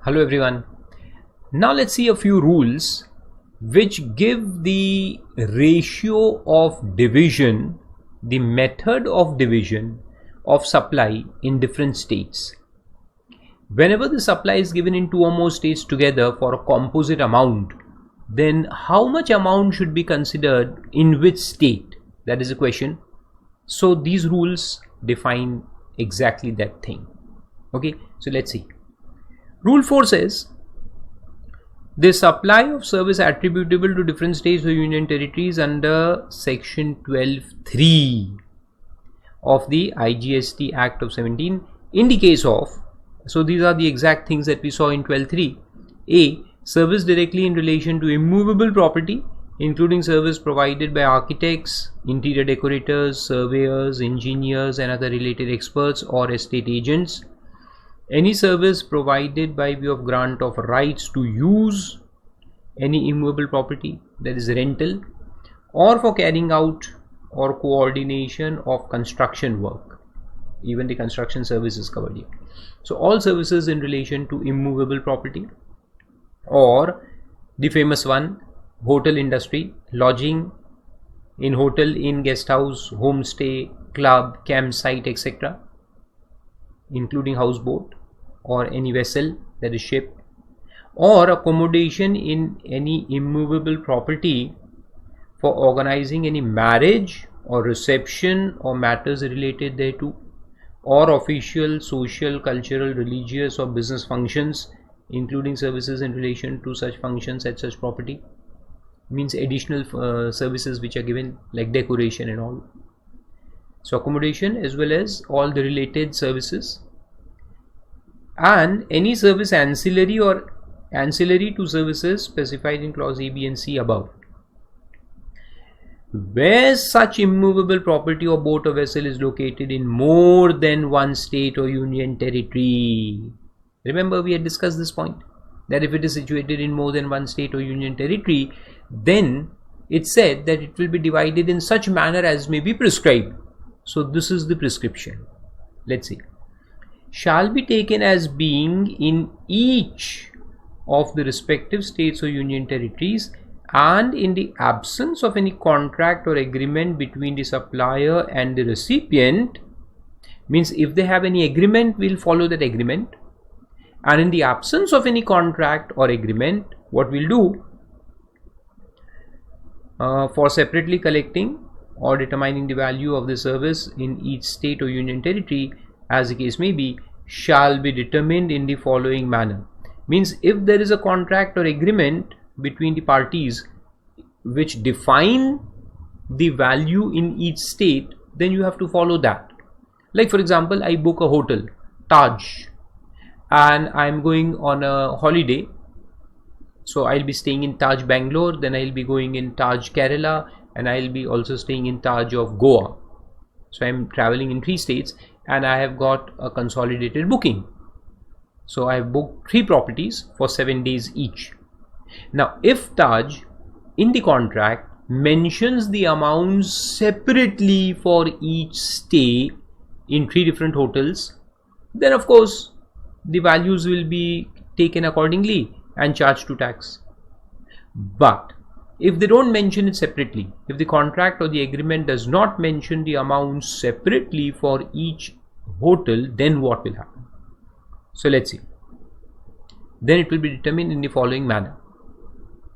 Hello everyone. Now let's see a few rules which give the ratio of division, the method of division of supply in different states. Whenever the supply is given in two or more states together for a composite amount, then how much amount should be considered in which state? That is the question. So these rules define exactly that thing. Okay, so let's see. Rule 4 says the supply of service attributable to different states or union territories under section 12(3) of the IGST Act of 17 in the case of, so these are the exact things that we saw in 12(3). A. Service directly in relation to immovable property, including service provided by architects, interior decorators, surveyors, engineers and other related experts or estate agents. Any service provided by way of grant of rights to use any immovable property, that is rental, or for carrying out or coordination of construction work. Even the construction service is covered here. So all services in relation to immovable property, or the famous one, hotel industry, lodging in hotel, in guest house, homestay, club, campsite, etc., including houseboat or any vessel, that is ship, or accommodation in any immovable property for organizing any marriage or reception or matters related thereto, or official, social, cultural, religious or business functions, including services in relation to such functions at such property. Means additional services which are given like decoration and all. So accommodation as well as all the related services, and any service ancillary or ancillary to services specified in clause A, B and C above. Where such immovable property or boat or vessel is located in more than one state or union territory. Remember, we had discussed this point, that if it is situated in more than one state or union territory, then it said that it will be divided in such manner as may be prescribed. So this is the prescription. Let's see. Shall be taken as being in each of the respective states or union territories, and in the absence of any contract or agreement between the supplier and the recipient, means if they have any agreement, we'll follow that agreement, and in the absence of any contract or agreement, what we'll do for separately collecting or determining the value of the service in each state or union territory, as the case may be, shall be determined in the following manner. Means if there is a contract or agreement between the parties which define the value in each state, then you have to follow that. Like for example, I book a hotel, Taj, and I'm going on a holiday. So I'll be staying in Taj Bangalore, then I'll be going in Taj Kerala, and I'll be also staying in Taj of Goa. So I'm traveling in 3 states and I have got a consolidated booking. So I have booked 3 properties for 7 days each. Now if Taj in the contract mentions the amounts separately for each stay in 3 different hotels, then of course the values will be taken accordingly and charged to tax. But if they don't mention it separately, if the contract or the agreement does not mention the amounts separately for each hotel, then what will happen? So let's see. Then it will be determined in the following manner.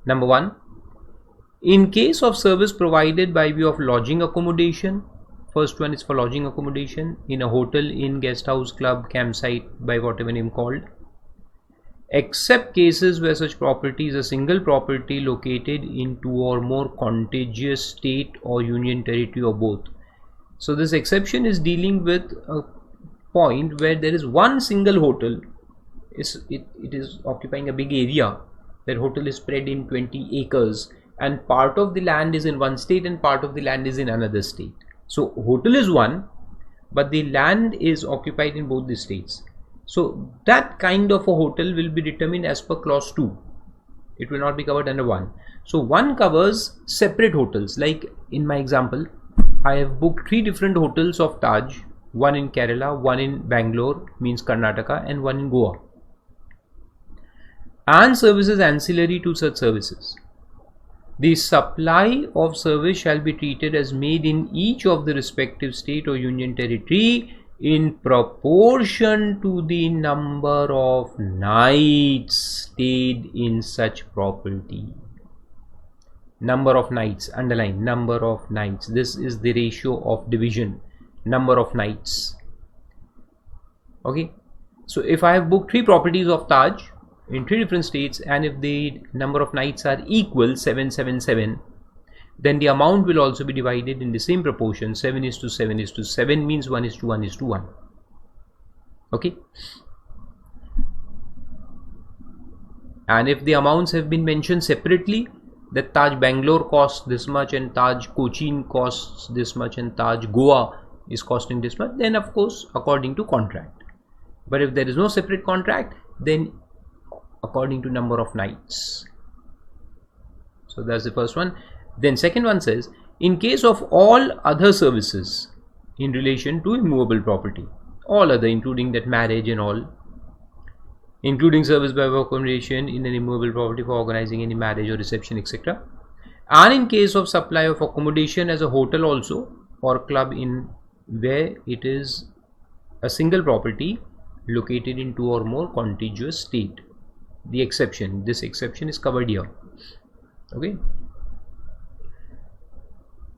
Number 1, in case of service provided by way of lodging accommodation, first one is for lodging accommodation in a hotel, inn, guest house, club, campsite, by whatever name called, except cases where such property is a single property located in 2 or more contiguous state or union territory or both. So this exception is dealing with a point where there is one single hotel, it is occupying a big area. That hotel is spread in 20 acres and part of the land is in one state and part of the land is in another state. So hotel is one, but the land is occupied in both the states. So that kind of a hotel will be determined as per clause 2. It will not be covered under 1. So 1 covers separate hotels. Like in my example, I have booked 3 different hotels of Taj, one in Kerala, one in Bangalore, means Karnataka, and one in Goa. and services ancillary to such services. The supply of service shall be treated as made in each of the respective state or union territory in proportion to the number of nights stayed in such property. Number of nights, underline number of nights. This is the ratio of division, number of nights. Okay, so if I have booked 3 properties of Taj in 3 different states, and if the number of nights are equal, 777, then the amount will also be divided in the same proportion. 7:7:7 means 1:1:1. Okay, and if the amounts have been mentioned separately, that Taj Bangalore costs this much and Taj Cochin costs this much and Taj Goa is costing this much, then of course according to contract. But if there is no separate contract, then according to number of nights. So that's the first one. Then second one says, in case of all other services in relation to immovable property, all other, including that marriage and all, including service by accommodation in an immovable property for organizing any marriage or reception, etc., and in case of supply of accommodation as a hotel also or club in where it is a single property located in 2 or more contiguous state. The exception, this exception is covered here. Okay,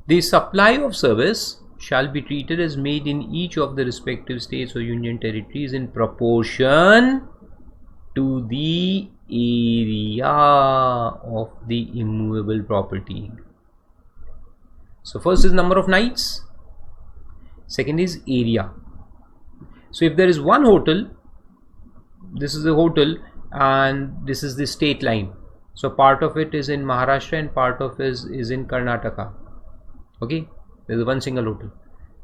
the supply of service shall be treated as made in each of the respective states or union territories in proportion to the area of the immovable property. So first is number of nights, second is area. So if there is one hotel, this is a hotel and this is the state line, so part of it is in Maharashtra and part of it is in Karnataka. Okay, there is one single hotel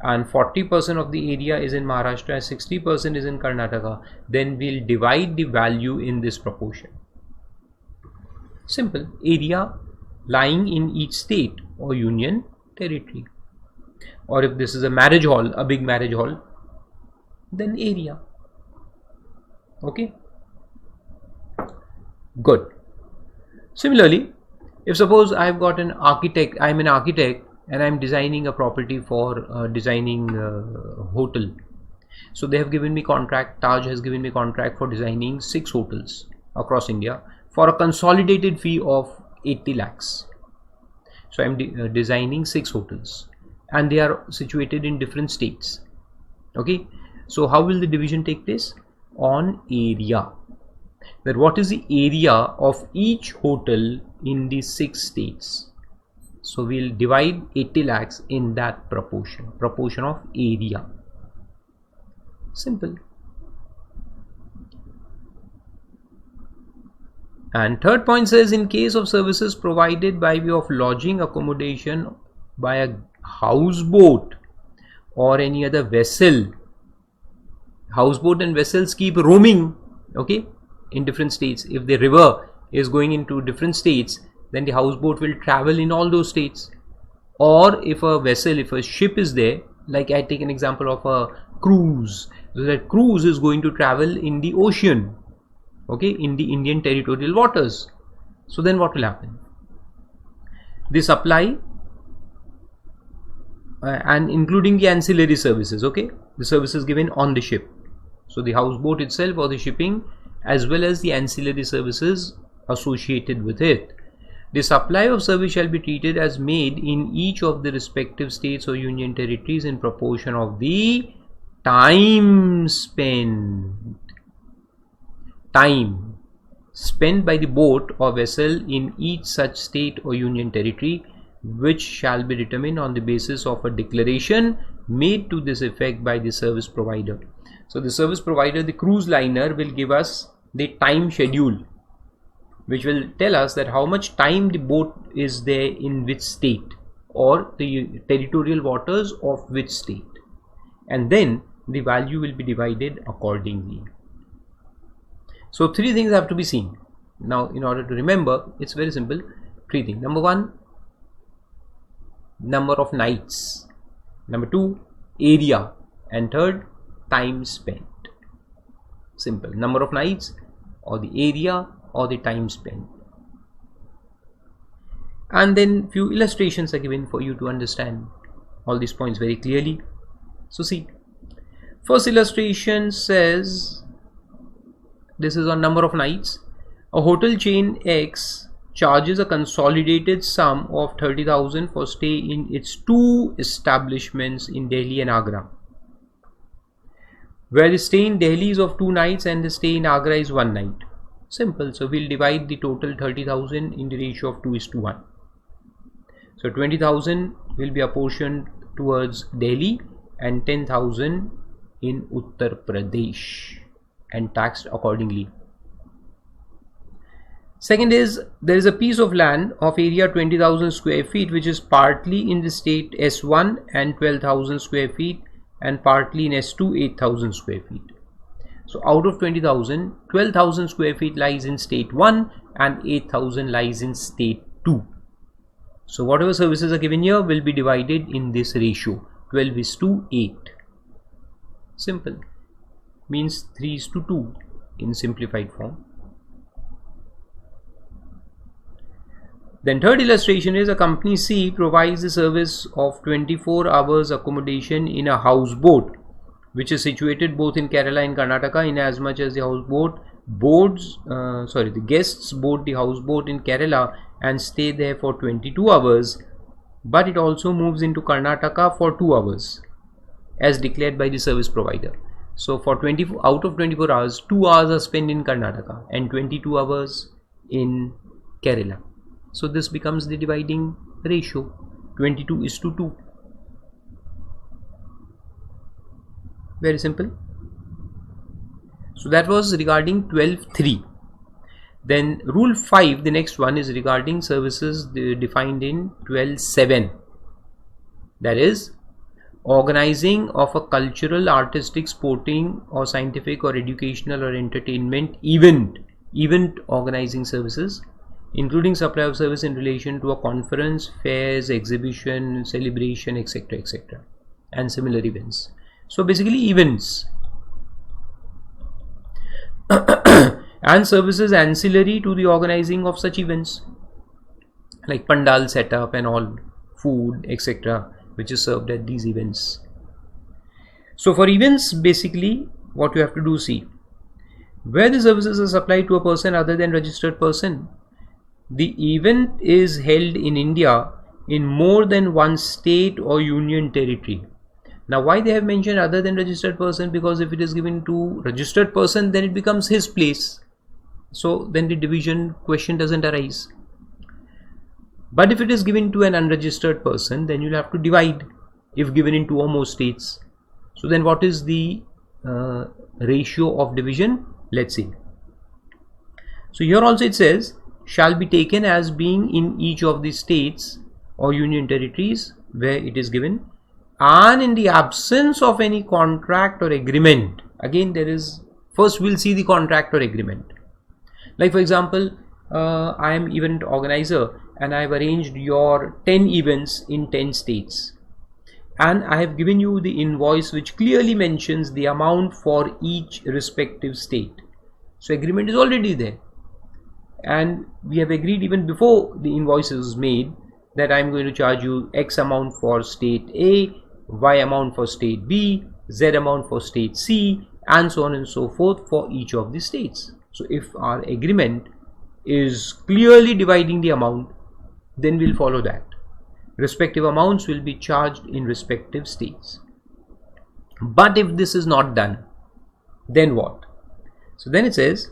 and 40% of the area is in Maharashtra, 60% is in Karnataka. Then we'll divide the value in this proportion. Simple. Area lying in each state or union territory. Or if this is a marriage hall, a big marriage hall, then area. Okay, good. Similarly, if suppose I've got an architect, I'm an architect and I'm designing a property for designing hotel. So they have given me contract, Taj has given me contract for designing 6 hotels across India for a consolidated fee of 80 lakhs. So I'm designing 6 hotels and they are situated in different states. Okay, so how will the division take place? On area. That what is the area of each hotel in the 6 states? So we'll divide 80 lakhs in that proportion of area. Simple. And third point says, in case of services provided by way of lodging accommodation by a houseboat or any other vessel, houseboat and vessels keep roaming, okay, in different states. If the river is going into different states, then the houseboat will travel in all those states. Or if a vessel, if a ship is there, like I take an example of a cruise, so that cruise is going to travel in the ocean, okay, in the Indian territorial waters. So then what will happen? The supply and including the ancillary services, okay, the services given on the ship, so the houseboat itself or the shipping, as well as the ancillary services associated with it. The supply of service shall be treated as made in each of the respective states or union territories in proportion of the time spent. Time spent by the boat or vessel in each such state or union territory, which shall be determined on the basis of a declaration made to this effect by the service provider. So the service provider, the cruise liner, will give us the time schedule, which will tell us that how much time the boat is there in which state or the territorial waters of which state, and then the value will be divided accordingly. So 3 things have to be seen. Now in order to remember, it's very simple. 3 things. Number 1, number of nights. Number 2, area. And third, time spent. Simple. Number of nights or the area or the time spent. And then few illustrations are given for you to understand all these points very clearly. So see, first illustration says, this is on number of nights. A hotel chain X charges a consolidated sum of 30,000 for stay in its 2 establishments in Delhi and Agra, where the stay in Delhi is of 2 nights and the stay in Agra is 1 night. Simple. So we'll divide the total 30,000 in the ratio of 2:1. So 20,000 will be apportioned towards Delhi and 10,000 in Uttar Pradesh and taxed accordingly. Second is, there is a piece of land of area 20,000 square feet which is partly in the state S1 and 12,000 square feet and partly in S2 8,000 square feet. So out of 20,000, 12,000 square feet lies in state 1 and 8,000 lies in state 2. So whatever services are given here will be divided in this ratio, 12:8. Simple. Means 3:2 in simplified form. Then third illustration is, a company C provides the service of 24 hours accommodation in a houseboat which is situated both in Kerala and Karnataka, in as much as the the guests board the houseboat in Kerala and stay there for 22 hours, but it also moves into Karnataka for 2 hours as declared by the service provider. So for 24 out of 24 hours, 2 hours are spent in Karnataka and 22 hours in Kerala. So this becomes the dividing ratio, 22:2. Very simple. So that was regarding 12.3. Then rule 5, the next one, is regarding services defined in 12.7. That is, organizing of a cultural, artistic, sporting or scientific or educational or entertainment event organizing services, including supply of service in relation to a conference, fairs, exhibition, celebration, etc., etc., and similar events. So basically events and services ancillary to the organizing of such events, like pandal setup and all, food, etc., which is served at these events. So for events, basically what you have to do, see, where the services are supplied to a person other than registered person, the event is held in India in more than one state or union territory. Now why they have mentioned other than registered person? Because if it is given to registered person, then it becomes his place. So then the division question doesn't arise. But if it is given to an unregistered person, then you'll have to divide if given in 2 or more states. So then what is the ratio of division? Let's see. So here also it says, shall be taken as being in each of the states or union territories where it is given, and in the absence of any contract or agreement. Again, there is, first we'll see the contract or agreement. Like for example, I am event organizer and I have arranged your 10 events in 10 states, and I have given you the invoice which clearly mentions the amount for each respective state. So agreement is already there, and we have agreed even before the invoice is made that I am going to charge you X amount for state A, Y amount for state B, Z amount for state C, and so on and so forth for each of the states. So if our agreement is clearly dividing the amount, then we'll follow that. Respective amounts will be charged in respective states. But if this is not done, then what? So then it says,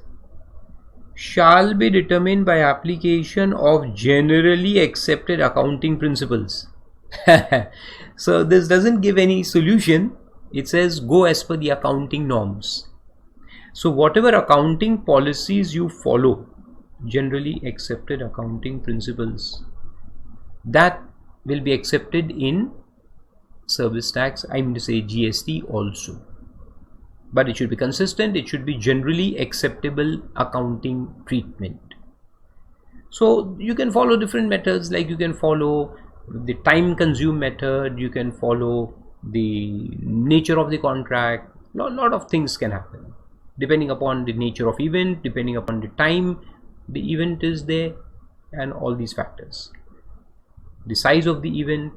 shall be determined by application of generally accepted accounting principles. So this doesn't give any solution. It says go as per the accounting norms. So whatever accounting policies you follow, generally accepted accounting principles, that will be accepted in service tax, I mean to say GST also. But it should be consistent, it should be generally acceptable accounting treatment. So you can follow different methods, like you can follow the time consumed method, you can follow the nature of the contract. Lot of things can happen depending upon the nature of event, depending upon the time the event is there, and all these factors, the size of the event.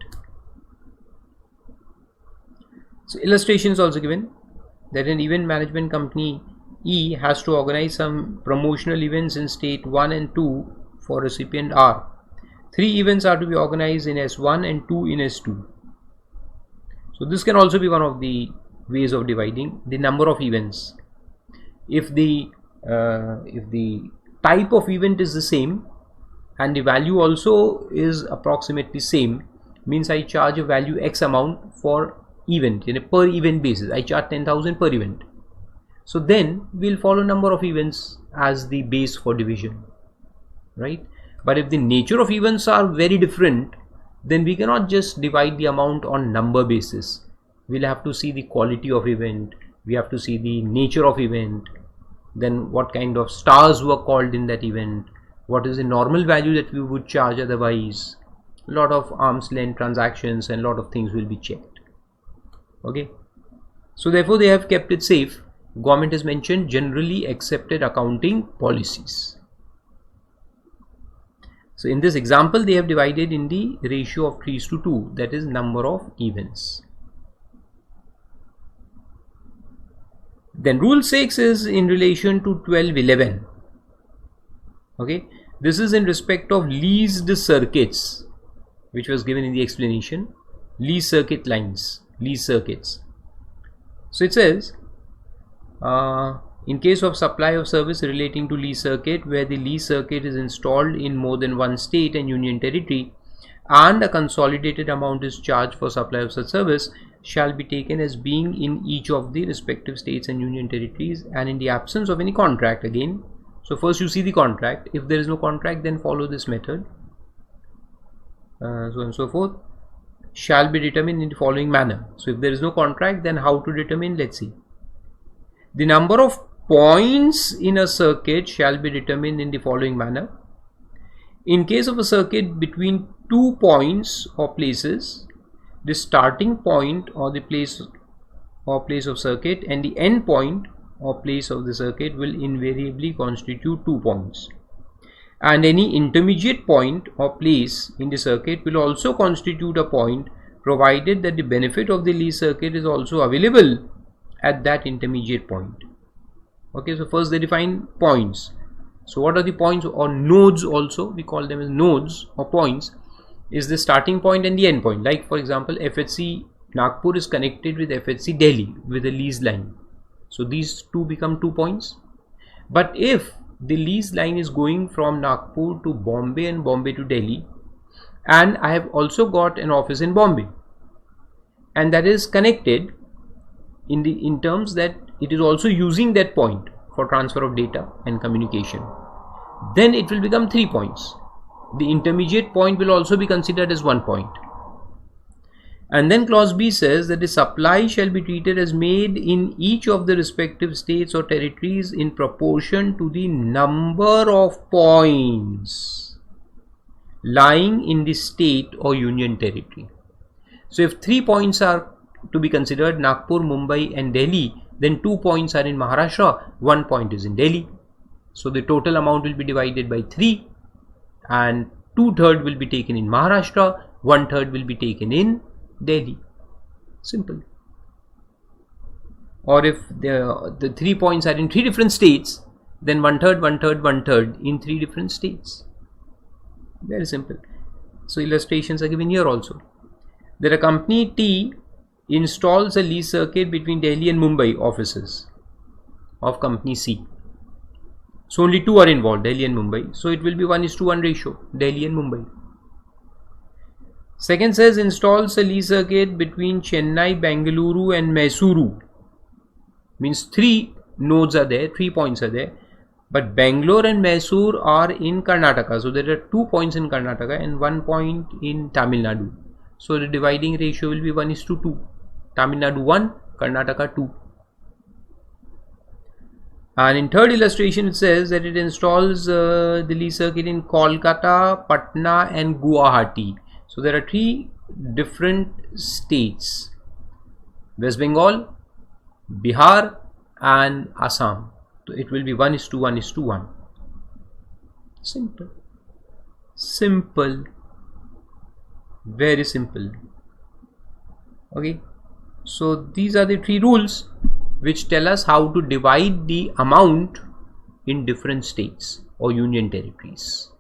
So illustration is also given that an event management company E has to organize some promotional events in state 1 and 2 for recipient R. 3 events are to be organized in S1 and 2 in S2. So this can also be one of the ways of dividing the number of events. If the type of event is the same and the value also is approximately same, means I charge a value X amount for event in a per event basis. I charge 10,000 per event. So then we'll follow number of events as the base for division, right? But if the nature of events are very different, then we cannot just divide the amount on number basis. We'll have to see the quality of event, we have to see the nature of event, then what kind of stars were called in that event, what is the normal value that we would charge otherwise. A lot of arm's length transactions and a lot of things will be checked. Okay, so therefore they have kept it safe. Government has mentioned generally accepted accounting policies. So in this example they have divided in the ratio of 3:2, that is number of events. Then rule 6 is in relation to 1211. Okay, this is in respect of leased circuits, which was given in the explanation. Leased circuit lines, leased circuits. So it says in case of supply of service relating to leased circuit, where the leased circuit is installed in more than one state and union territory and a consolidated amount is charged for supply of such service, shall be taken as being in each of the respective states and union territories, and in the absence of any contract again. So first you see the contract. If there is no contract, then follow this method, so on and so forth, shall be determined in the following manner. So if there is no contract, then how to determine? Let's see. The number of points in a circuit shall be determined in the following manner. In case of a circuit between 2 points or places, the starting point or the place of circuit and the end point or place of the circuit will invariably constitute 2 points, and any intermediate point or place in the circuit will also constitute a point, provided that the benefit of the leased circuit is also available at that intermediate point. Okay, so first they define points. So what are the points or nodes? Also we call them as nodes or points. Is the starting point and the end point. Like for example, FHC Nagpur is connected with FHC Delhi with a lease line. So these two become 2 points. But if the lease line is going from Nagpur to Bombay and Bombay to Delhi, and I have also got an office in Bombay, and that is connected in terms that it is also using that point for transfer of data and communication, then it will become 3 points. The intermediate point will also be considered as 1 point. And then clause B says that the supply shall be treated as made in each of the respective states or territories in proportion to the number of points lying in the state or union territory. So if 3 points are to be considered, Nagpur, Mumbai and Delhi, then 2 points are in Maharashtra, 1 point is in Delhi. So the total amount will be divided by 3, and 2/3 will be taken in Maharashtra, 1/3 will be taken in Delhi. Simple. Or if the 3 points are in 3 different states, then 1/3, 1/3, 1/3 in 3 different states. Very simple. So illustrations are given here also. That a company T installs a lease circuit between Delhi and Mumbai offices of company C. So only 2 are involved, Delhi and Mumbai. So it will be 1:1 ratio, Delhi and Mumbai. Second says installs a lease circuit between Chennai, Bengaluru and Mysuru. Means 3 nodes are there, 3 points are there. But Bangalore and Mysore are in Karnataka. So there are 2 points in Karnataka and 1 point in Tamil Nadu. So the dividing ratio will be 1:2. Tamil Nadu 1, Karnataka 2. And in third illustration it says that it installs the lease circuit in Kolkata, Patna and Guwahati. So there are 3 different states: West Bengal, Bihar and Assam. So it will be 1:1:1. Simple. Simple. Very simple. Okay. So these are the 3 rules which tell us how to divide the amount in different states or union territories.